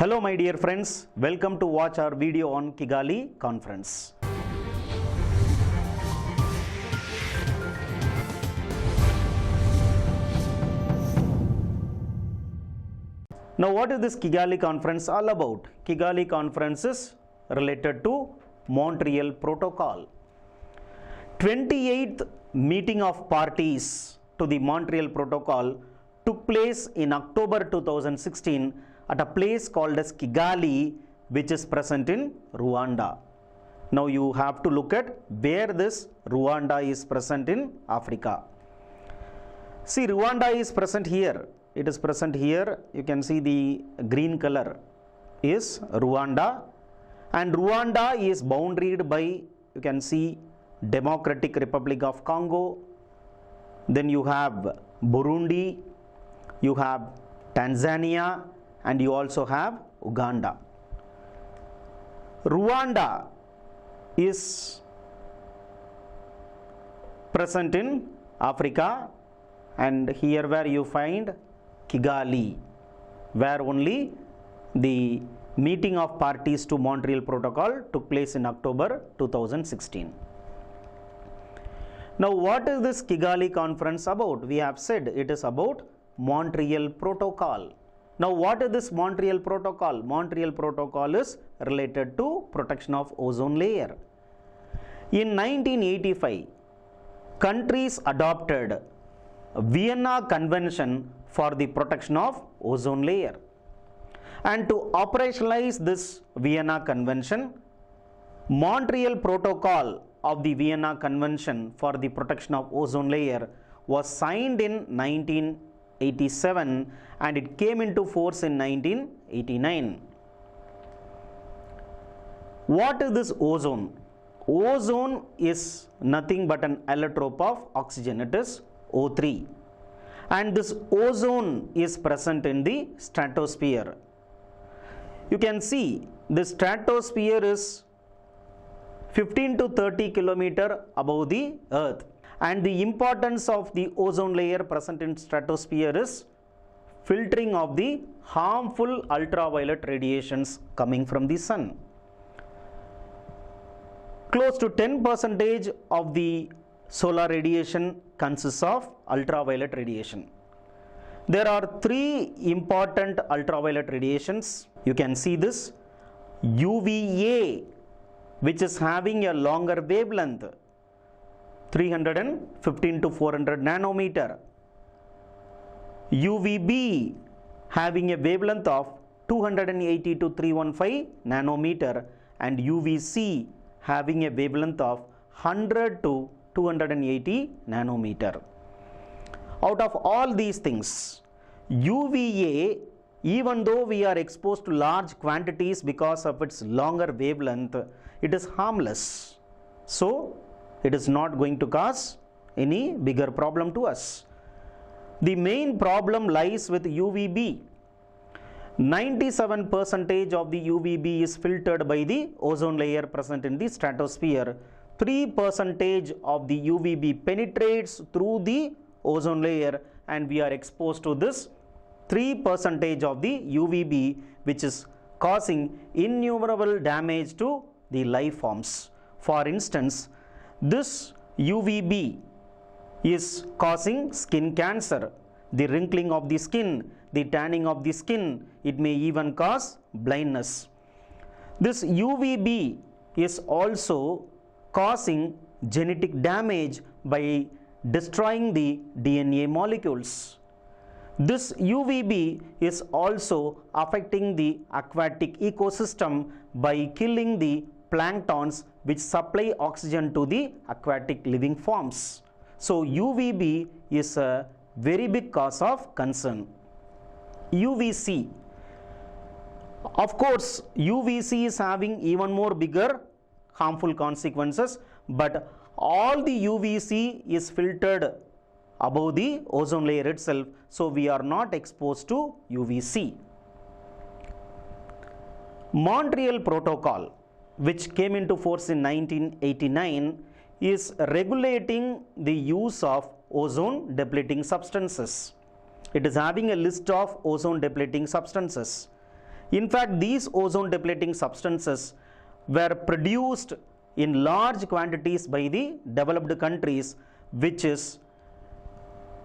Hello my dear friends, welcome to watch our video on Kigali Conference. Now what is this Kigali Conference all about? Kigali Conference is related to Montreal Protocol. 28th meeting of parties to the Montreal Protocol took place in October 2016 at a place called as Kigali, which is present in Rwanda. Now you have to look at where this Rwanda is present in Africa. See, Rwanda is present here. It is present here. You can see the green color is Rwanda, and Rwanda is boundaried by, you can see, Democratic Republic of Congo. Then you have Burundi, you have Tanzania, and you also have Uganda. Rwanda is present in Africa, and here where you find Kigali, where only the meeting of parties to Montreal Protocol took place in October 2016. Now what is this Kigali Conference about? We have said it is about Montreal Protocol. Now what is this Montreal Protocol? Montreal Protocol is related to protection of ozone layer. In 1985, countries adopted Vienna Convention for the protection of ozone layer. And to operationalize this Vienna Convention, Montreal Protocol of the Vienna Convention for the protection of ozone layer was signed in 1987 and it came into force in 1989. What is this ozone? Ozone is nothing but an allotrope of oxygen. It is O3. And this ozone is present in the stratosphere. You can see the stratosphere is 15 to 30 kilometers above the earth, and the importance of the ozone layer present in stratosphere is filtering of the harmful ultraviolet radiations coming from the sun. Close to 10% of the solar radiation consists of ultraviolet radiation. There are three important ultraviolet radiations. You can see this: UVA, which is having a longer wavelength, 315 to 400 nanometer. UVB having a wavelength of 280 to 315 nanometer, and UVC having a wavelength of 100 to 280 nanometer. Out of all these things, UVA, even though we are exposed to large quantities because of its longer wavelength, it is harmless. So it is not going to cause any bigger problem to us. The main problem lies with UVB. 97% of the UVB is filtered by the ozone layer present in the stratosphere. 3% of the UVB penetrates through the ozone layer, and we are exposed to this 3% of the UVB, which is causing innumerable damage to the life forms. For instance, this UVB is causing skin cancer, the wrinkling of the skin, the tanning of the skin. It may even cause blindness. This UVB is also causing genetic damage by destroying the DNA molecules. This UVB is also affecting the aquatic ecosystem by killing the planktons which supply oxygen to the aquatic living forms. So UVB is a very big cause of concern. UVC. Of course, UVC is having even more bigger harmful consequences, but all the UVC is filtered above the ozone layer itself, so we are not exposed to UVC. Montreal Protocol, which came into force in 1989, is regulating the use of ozone depleting substances. It is having a list of ozone depleting substances. In fact, these ozone depleting substances were produced in large quantities by the developed countries, which is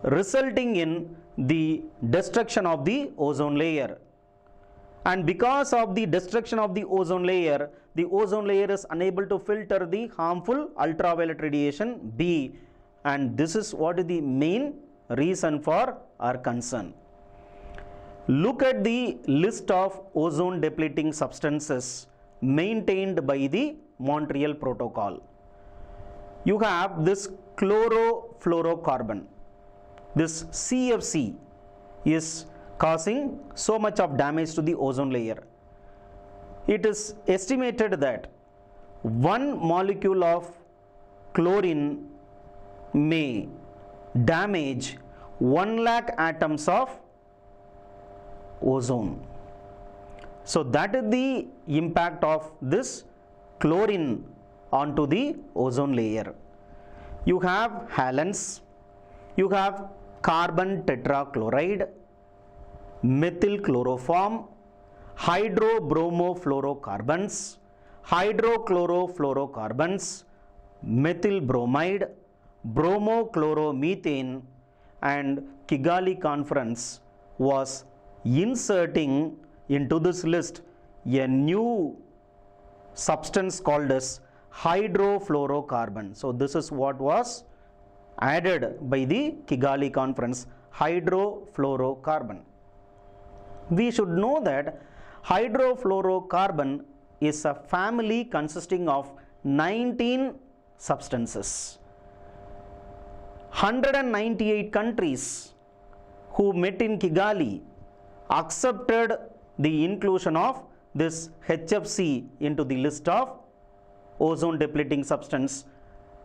resulting in the destruction of the ozone layer. And because of the destruction of the ozone layer is unable to filter the harmful ultraviolet radiation B, and this is what is the main reason for our concern. Look at the list of ozone depleting substances maintained by the Montreal Protocol. You have this chlorofluorocarbon. This CFC is causing so much of damage to the ozone layer. It is estimated that one molecule of chlorine may damage 1 lakh atoms of ozone. So that is the impact of this chlorine onto the ozone layer. You have halons, you have carbon tetrachloride, methyl chloroform, hydrobromofluorocarbons, hydrochlorofluorocarbons, methyl bromide, bromochloromethane, and Kigali Conference was inserting into this list a new substance called as hydrofluorocarbon. So this is what was added by the Kigali Conference, hydrofluorocarbon. We should know that hydrofluorocarbon is a family consisting of 19 substances. 198 countries who met in Kigali accepted the inclusion of this HFC into the list of ozone depleting substance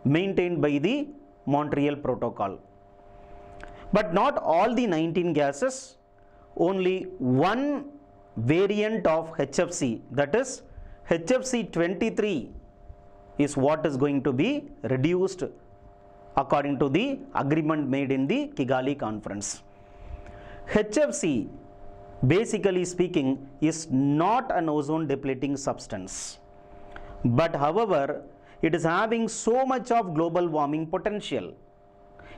maintained by the Montreal Protocol. But not all the 19 gases, only one variant of HFC, that is HFC 23, is what is going to be reduced according to the agreement made in the Kigali Conference. HFC, basically speaking, is not an ozone depleting substance, but however it is having so much of global warming potential.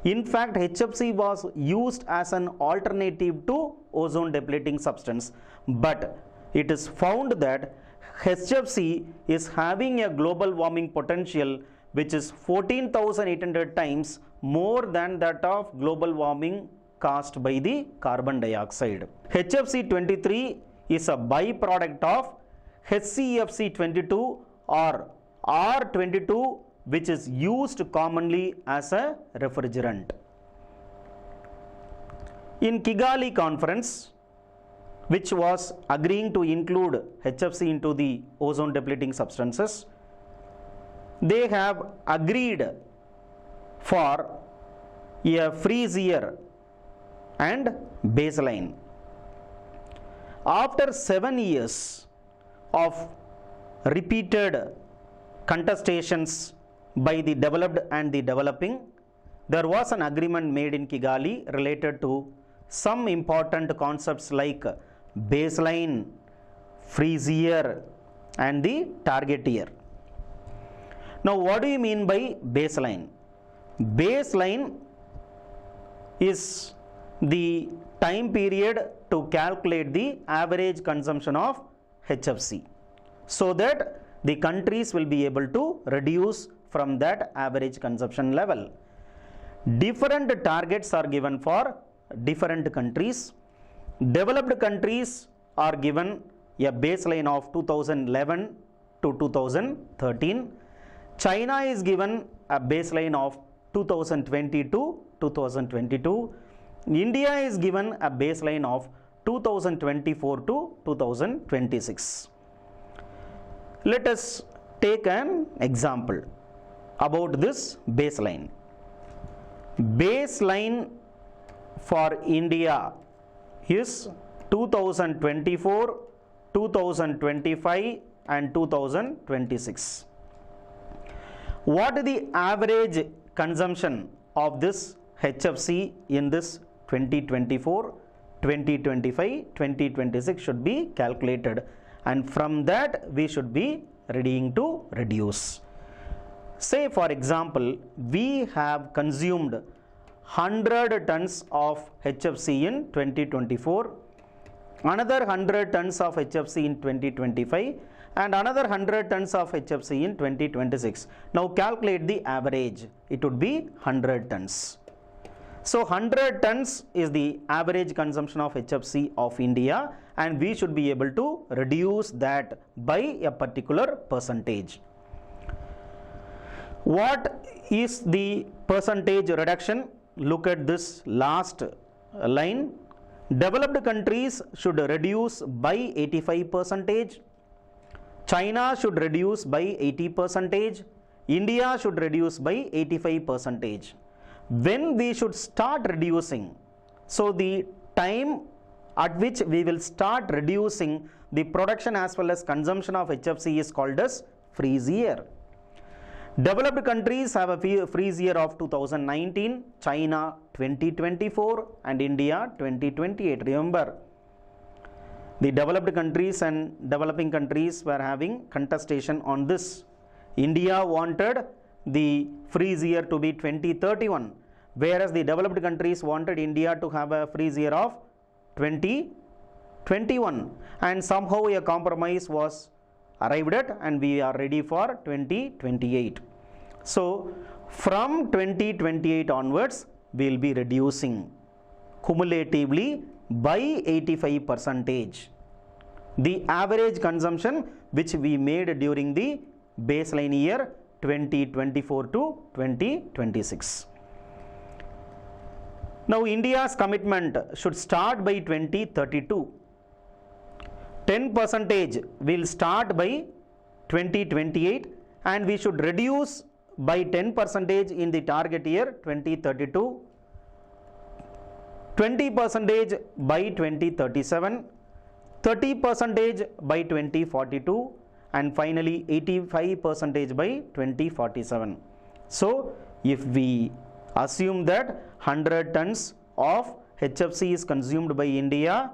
In fact, HFC was used as an alternative to ozone depleting substance, but it is found that HFC is having a global warming potential which is 14,800 times more than that of global warming caused by the carbon dioxide. HFC 23 is a byproduct of HCFC 22 or R22, which is used commonly as a refrigerant. In Kigali Conference, which was agreeing to include HFC into the ozone depleting substances, they have agreed for a freeze year and baseline. After 7 years of repeated contestations by the developed and the developing, there was an agreement made in Kigali related to some important concepts like baseline, freeze year, and the target year. Now, what do you mean by baseline? Baseline is the time period to calculate the average consumption of HFC, so that the countries will be able to reduce from that average consumption level. Different targets are given for different countries. Developed countries are given a baseline of 2011 to 2013. China is given a baseline of 2020 to 2022. India is given a baseline of 2024 to 2026. Let us take an example about this baseline. Baseline for India is 2024, 2025 and 2026. What is the average consumption of this HFC in this 2024, 2025, 2026 should be calculated, and from that we should be readying to reduce. Say for example, we have consumed 100 tons of HFC in 2024, another 100 tons of HFC in 2025, and another 100 tons of HFC in 2026. Now calculate the average. It would be 100 tons. So 100 tons is the average consumption of HFC of India, and we should be able to reduce that by a particular percentage. What is the percentage reduction? Look at this last line. Developed countries should reduce by 85%. China should reduce by 80%. India should reduce by 85%. When we should start reducing? So the time at which we will start reducing the production as well as consumption of HFC is called as freeze year. Developed countries have a freeze year of 2019, China 2024 and India 2028. Remember, the developed countries and developing countries were having contestation on this. India wanted the freeze year to be 2031, whereas the developed countries wanted India to have a freeze year of 2021, and somehow a compromise was arrived at, and we are ready for 2028. So from 2028 onwards, we will be reducing cumulatively by 85% the average consumption which we made during the baseline year 2024 to 2026. Now India's commitment should start by 2032. 10% will start by 2028, and we should reduce by 10% in the target year 2032, 20% by 2037, 30% by 2042, and finally 85% by 2047. So if we assume that 100 tons of HFC is consumed by India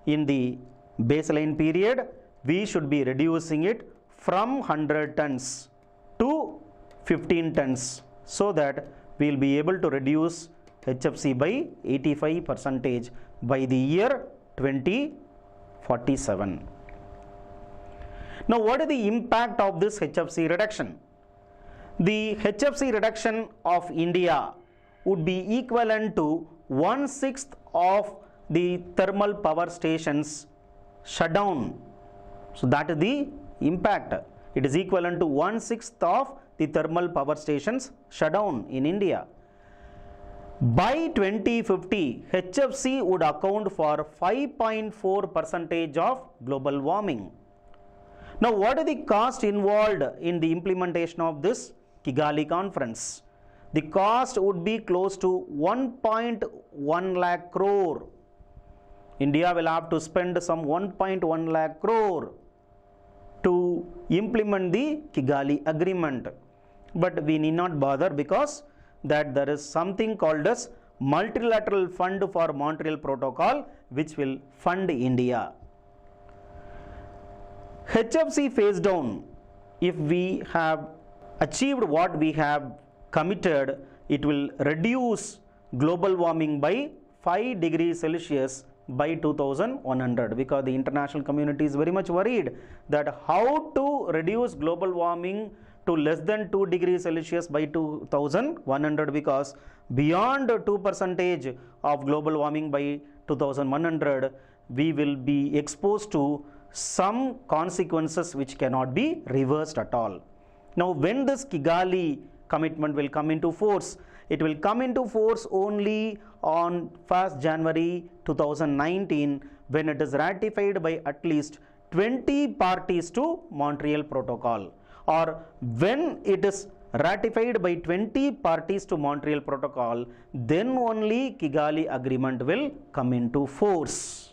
in the baseline period, we should be reducing it from 100 tons to 15 tons, so that we will be able to reduce HFC by 85% by the year 2047. Now what is the impact of this HFC reduction? The HFC reduction of India would be equivalent to 1/6 of the thermal power stations shut down. So that is the impact. It is equivalent to 1/6 of the thermal power stations shut down in India. By 2050, HFC would account for 5.4% of global warming. Now what is the cost involved in the implementation of this Kigali Conference? The cost would be close to 1.1 lakh crore. India will have to spend some 1.1 lakh crore to implement the Kigali Agreement. But we need not bother, because that there is something called as Multilateral Fund for Montreal Protocol, which will fund India. HFC phase down, if we have achieved what we have committed, it will reduce global warming by 5 degrees Celsius by 2100, because the international community is very much worried that how to reduce global warming to less than 2 degrees Celsius by 2100, because beyond 2% of global warming by 2100, we will be exposed to some consequences which cannot be reversed at all. Now when this Kigali commitment will come into force? It will come into force only on 1st January 2019, when it is ratified by at least 20 parties to Montreal Protocol, or when it is ratified by 20 parties to Montreal Protocol, then only Kigali Agreement will come into force.